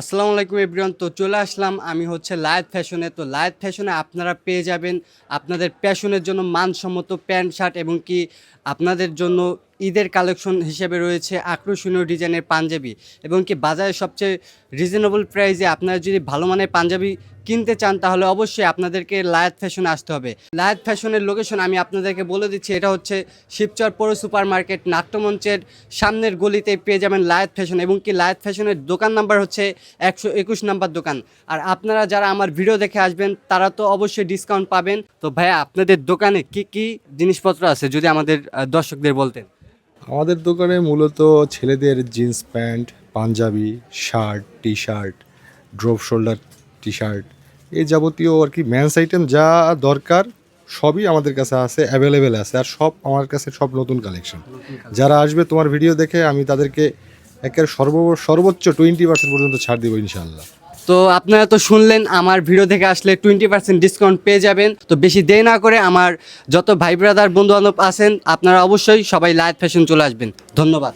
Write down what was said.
আসসালামু আলাইকুম এভরিওয়ান। তো চলে আসলাম আমি হচ্ছে লায়েত ফ্যাশনে। তো লায়েত ফ্যাশনে আপনারা পেয়ে যাবেন আপনাদের প্যাশনের জন্য মানসম্মত প্যান্ট শার্ট এবং কি আপনাদের জন্য ঈদের কালেকশন হিসেবে রয়েছে আকর্ষণীয় ডিজাইনের পাঞ্জাবি এবং কি বাজারে সবচেয়ে রিজনেবল প্রাইসে আপনারা যদি ভালো মানের পাঞ্জাবি কিনতে চান তাহলে অবশ্যই আপনাদেরকে লায়েত ফ্যাশনে আসতে হবে। লায়েত ফ্যাশনের লোকেশন আমি আপনাদেরকে বলে দিচ্ছি, এটা হচ্ছে শিবচর পৌর সুপার মার্কেট নাট্যমঞ্চের সামনের গলিতে পেয়ে যাবেন লায়েত ফ্যাশন এবং কি লায়েত ফ্যাশনের দোকান নাম্বার হচ্ছে 121 নাম্বার দোকান। আর আপনারা যারা আমার ভিডিও দেখে আসবেন তারা তো অবশ্যই ডিসকাউন্ট পাবেন। তো ভাইয়া আপনাদের দোকানে কি কি জিনিসপত্র আছে যদি আমাদের দর্শকদের বলতেন। আমাদের দোকানে মূলত ছেলেদের জিন্স প্যান্ট, পাঞ্জাবি, shirt, T shirt, drop shoulder T shirt, এই যাবতীয় আর কি ম্যানস আইটেম যা দরকার সবই আমাদের কাছে আছে, অ্যাভেলেবেল আছে। আর সব আমার কাছে সব নতুন কালেকশন। যারা আসবে তোমার ভিডিও দেখে আমি তাদেরকে একের সর্বোচ্চ 20% পর্যন্ত ছাড় দেবো ইনশাআল্লাহ। তো আপনারা তো শুনলেন, আমার ভিডিও থেকে আসলে 20% ডিসকাউন্ট পেয়ে যাবেন। তো বেশি দেরি না করে আমার যত ভাই ব্রাদার বন্ধু বান্ধব আছেন আপনারা অবশ্যই সবাই লায়েত ফ্যাশন চলে আসবেন। ধন্যবাদ।